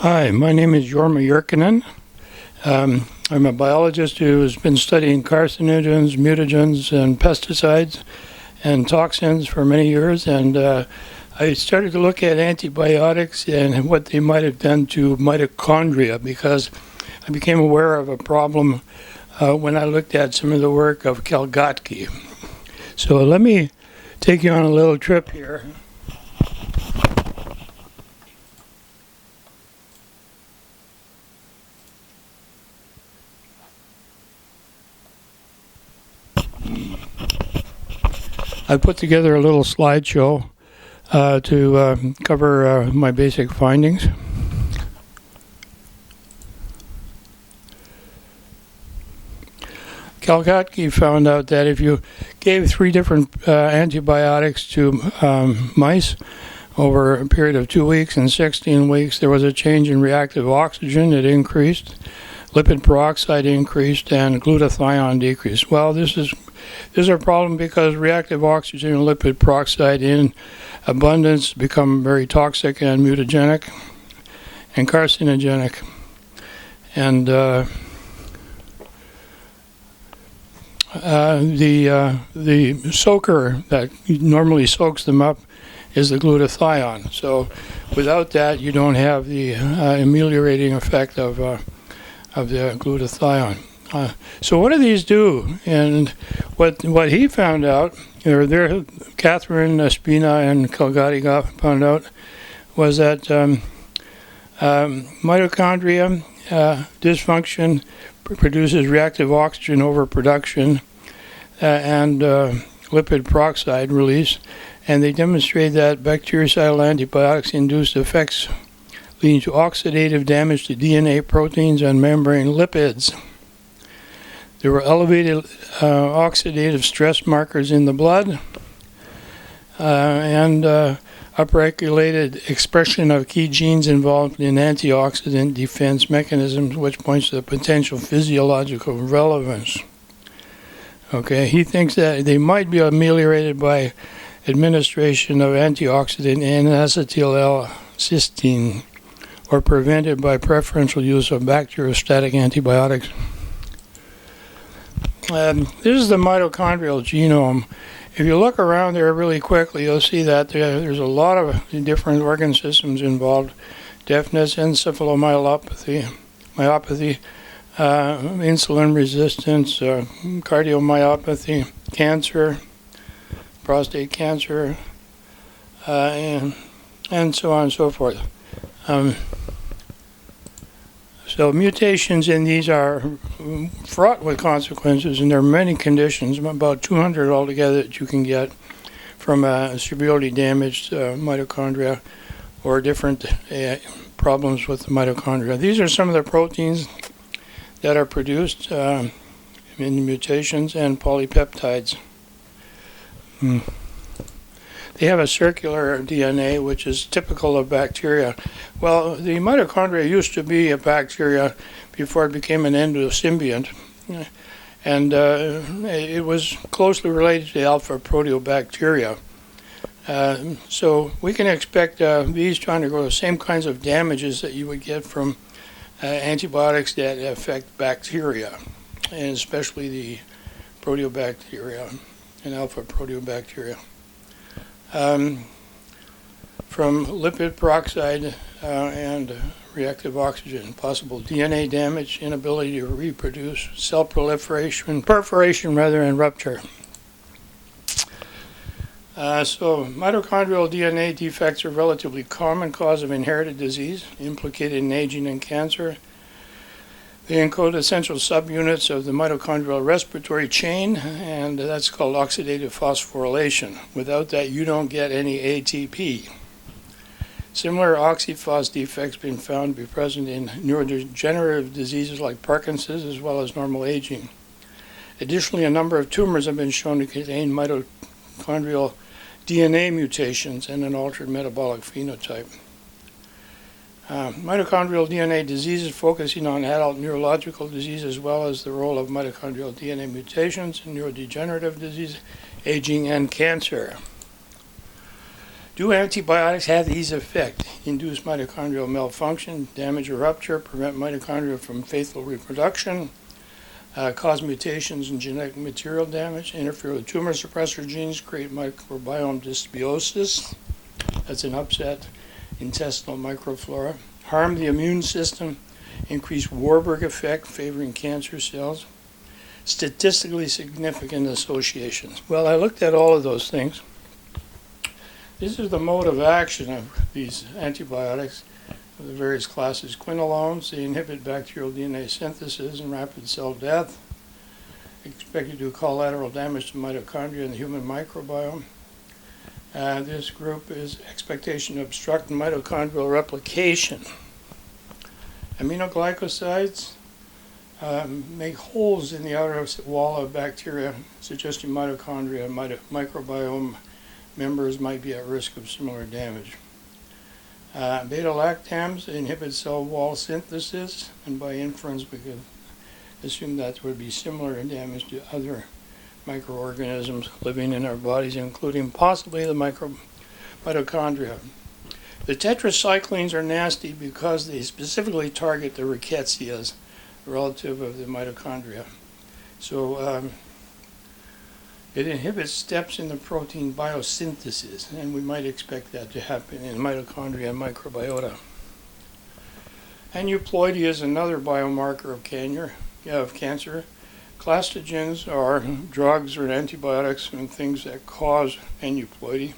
Hi, my name is Jyrkkanen. I'm a biologist who has been studying carcinogens, mutagens, and pesticides and toxins for many years, and I started to look at antibiotics and what they might have done to mitochondria, because I became aware of a problem when I looked at some of the work of Jyrkkanen. So let me take you on a little trip here. I put together a little slideshow to cover my basic findings. Jyrkkanen found out that if you gave 3 different antibiotics to mice over a period of 2 weeks and 16 weeks, there was a change in reactive oxygen. It increased, lipid peroxide increased, and glutathione decreased. Well, this is a problem because reactive oxygen and lipid peroxide in abundance become very toxic and mutagenic and carcinogenic. And the soaker that normally soaks them up is the glutathione. So without that, you don't have the ameliorating effect of the glutathione. So what do these do? And what he found out, or Catherine Spina and Jyrkkanen found out, was that mitochondria dysfunction produces reactive oxygen overproduction and lipid peroxide release, and they demonstrate that bactericidal antibiotics induced effects leading to oxidative damage to DNA proteins and membrane lipids. There were elevated oxidative stress markers in the blood and upregulated expression of key genes involved in antioxidant defense mechanisms, which points to the potential physiological relevance. Okay, he thinks that they might be ameliorated by administration of antioxidant N-acetyl-L-cysteine or prevented by preferential use of bacteriostatic antibiotics. This is the mitochondrial genome. If you look around there really quickly, you'll see that there's a lot of different organ systems involved: deafness, encephalomyopathy, insulin resistance, cardiomyopathy, cancer, prostate cancer, and so on and so forth. So mutations in these are fraught with consequences, and there are many conditions, about 200 altogether, that you can get from severely damaged mitochondria or different problems with the mitochondria. These are some of the proteins that are produced in mutations and polypeptides. They have a circular DNA, which is typical of bacteria. Well, the mitochondria used to be a bacteria before it became an endosymbiont, and it was closely related to alpha proteobacteria. So we can expect these to undergo the same kinds of damages that you would get from antibiotics that affect bacteria, and especially the proteobacteria and alpha proteobacteria. From lipid peroxide and reactive oxygen, possible DNA damage, inability to reproduce, cell perforation, and rupture. So mitochondrial DNA defects are a relatively common cause of inherited disease, implicated in aging and cancer. They encode essential subunits of the mitochondrial respiratory chain, and that's called oxidative phosphorylation. Without that, you don't get any ATP. Similar oxyphos defects have been found to be present in neurodegenerative diseases like Parkinson's, as well as normal aging. Additionally, a number of tumors have been shown to contain mitochondrial DNA mutations and an altered metabolic phenotype. Mitochondrial DNA diseases, focusing on adult neurological disease as well as the role of mitochondrial DNA mutations in neurodegenerative disease, aging, and cancer. Do antibiotics have these effects? Induce mitochondrial malfunction, damage or rupture, prevent mitochondria from faithful reproduction, cause mutations in genetic material damage, interfere with tumor suppressor genes, create microbiome dysbiosis, that's an upset intestinal microflora, harm the immune system, increase Warburg effect favoring cancer cells, statistically significant associations. Well, I looked at all of those things. This is the mode of action of these antibiotics of the various classes. Quinolones, they inhibit bacterial DNA synthesis and rapid cell death, expected to do collateral damage to mitochondria in the human microbiome. This group is expectation to obstruct mitochondrial replication. Aminoglycosides make holes in the outer wall of bacteria, suggesting mitochondria and microbiome members might be at risk of similar damage. Beta-lactams inhibit cell wall synthesis, and by inference we could assume that would be similar in damage to other microorganisms living in our bodies, including possibly the mitochondria. The tetracyclines are nasty because they specifically target the rickettsias, relative of the mitochondria. So it inhibits steps in the protein biosynthesis, and we might expect that to happen in mitochondria and microbiota. Aneuploidy is another biomarker of cancer. Clastogens are drugs or antibiotics and things that cause aneuploidy.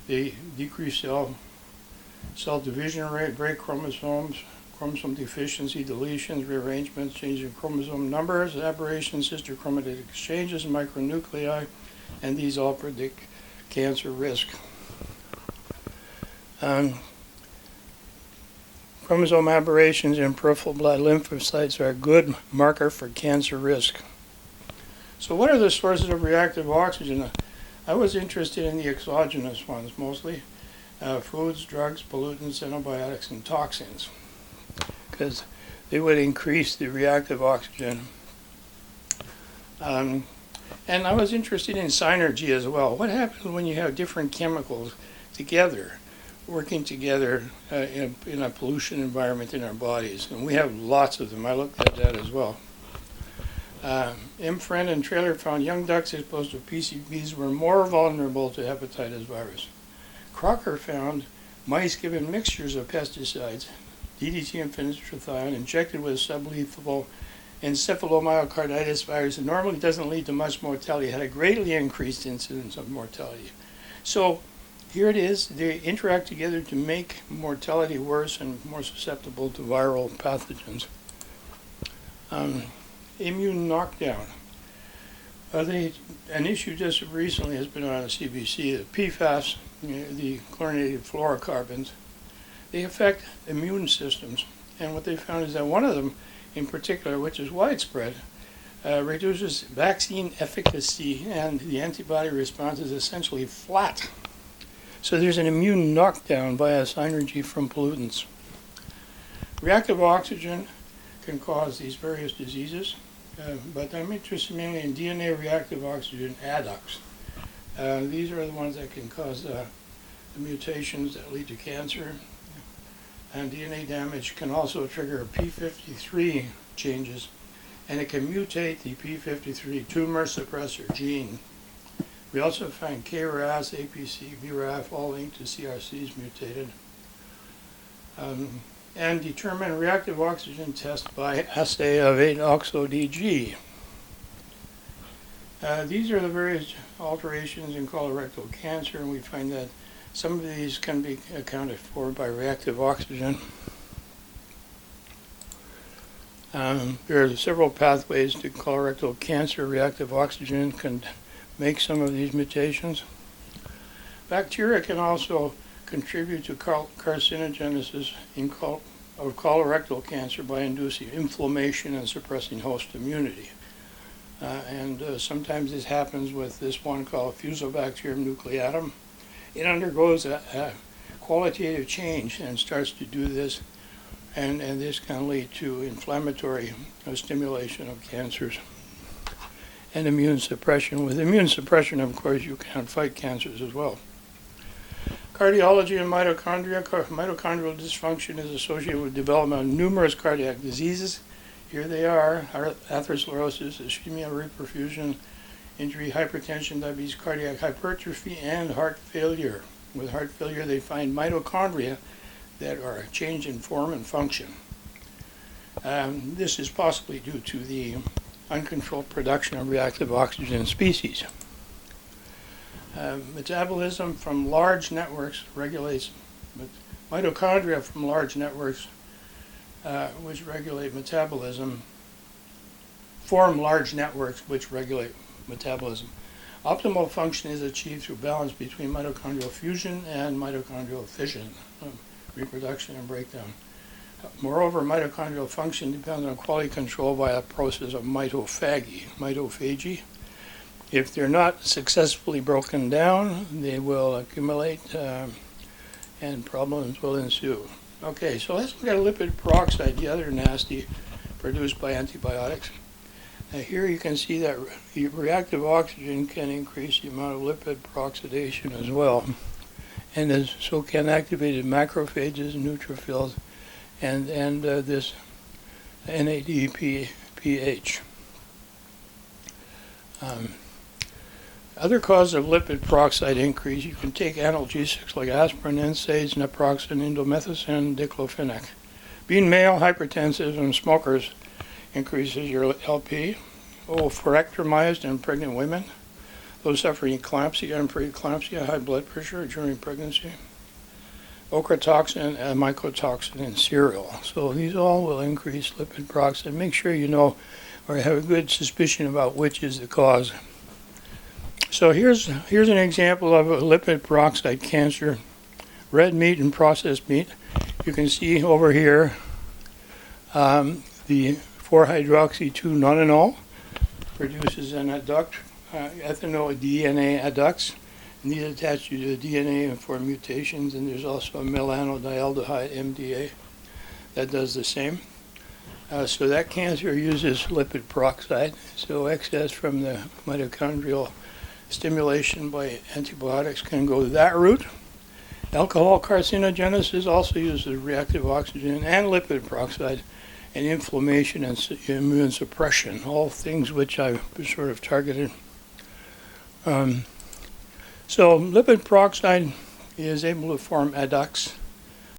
They decrease cell division rate, break chromosomes, chromosome deficiency, deletions, rearrangements, change in chromosome numbers, aberrations, sister chromatic exchanges, micronuclei, and these all predict cancer risk. Chromosome aberrations in peripheral blood lymphocytes are a good marker for cancer risk. So what are the sources of reactive oxygen? I was interested in the exogenous ones mostly, foods, drugs, pollutants, antibiotics, and toxins, because they would increase the reactive oxygen. And I was interested in synergy as well. What happens when you have different chemicals together, working together in a pollution environment in our bodies? And we have lots of them. I looked at that as well. Imfriend and Trailer found young ducks exposed to PCBs were more vulnerable to hepatitis virus. Crocker found mice given mixtures of pesticides, DDT and phenyltrethione, injected with sublethal encephalomyocarditis virus, that normally doesn't lead to much mortality, had a greatly increased incidence of mortality. So here it is, they interact together to make mortality worse and more susceptible to viral pathogens. Immune knockdown. An issue just recently has been on the CBC, the PFAS, the chlorinated fluorocarbons. They affect immune systems, and what they found is that one of them in particular, which is widespread, reduces vaccine efficacy, and the antibody response is essentially flat. So there's an immune knockdown by a synergy from pollutants. Reactive oxygen can cause these various diseases, but I'm interested mainly in DNA reactive oxygen adducts. These are the ones that can cause the mutations that lead to cancer. And DNA damage can also trigger P53 changes, and it can mutate the P53 tumor suppressor gene. We also find KRAS, APC, BRAF, all linked to CRCs mutated. And determine reactive oxygen test by assay of 8-oxo-DG. These are the various alterations in colorectal cancer, and we find that some of these can be accounted for by reactive oxygen. There are several pathways to colorectal cancer. Reactive oxygen can make some of these mutations. Bacteria can also contribute to carcinogenesis of colorectal cancer by inducing inflammation and suppressing host immunity. Sometimes this happens with this one called Fusobacterium nucleatum. It undergoes a qualitative change and starts to do this, and this can lead to inflammatory stimulation of cancers. and immune suppression. With immune suppression, of course, you can fight cancers as well. Cardiology and mitochondria. Mitochondrial dysfunction is associated with development of numerous cardiac diseases. Here they are: atherosclerosis, ischemia, reperfusion, injury, hypertension, diabetes, cardiac hypertrophy, and heart failure. With heart failure, they find mitochondria that are changed in form and function. This is possibly due to the uncontrolled production of reactive oxygen species. Metabolism from large networks regulates mitochondria from large networks which regulate metabolism, form large networks which regulate metabolism. Optimal function is achieved through balance between mitochondrial fusion and mitochondrial fission, reproduction and breakdown. Moreover, mitochondrial function depends on quality control by a process of mitophagy. If they're not successfully broken down, they will accumulate and problems will ensue. Okay, so let's look at lipid peroxide, the other nasty produced by antibiotics. Now here you can see that reactive oxygen can increase the amount of lipid peroxidation as well, and so can activated macrophages, neutrophils, and this NADPH. Other causes of lipid peroxide increase, you can take analgesics like aspirin, NSAIDs, naproxen, indomethacin, diclofenac. Being male, hypertensive, and smokers increases your LP. Oophorectomized in pregnant women. Those suffering eclampsia and preeclampsia, high blood pressure during pregnancy. Ochratoxin and mycotoxin in cereal. So these all will increase lipid peroxide. Make sure you know or have a good suspicion about which is the cause. So here's an example of a lipid peroxide cancer. Red meat and processed meat. You can see over here the 4-hydroxy-2-nonanol produces an adduct, ethanol DNA adducts. And these attach to the DNA for mutations, and there's also a melanodialdehyde, MDA, that does the same. So that cancer uses lipid peroxide. So excess from the mitochondrial stimulation by antibiotics can go that route. Alcohol carcinogenesis also uses reactive oxygen and lipid peroxide, and inflammation and immune suppression, all things which I've sort of targeted. So lipid peroxide is able to form adducts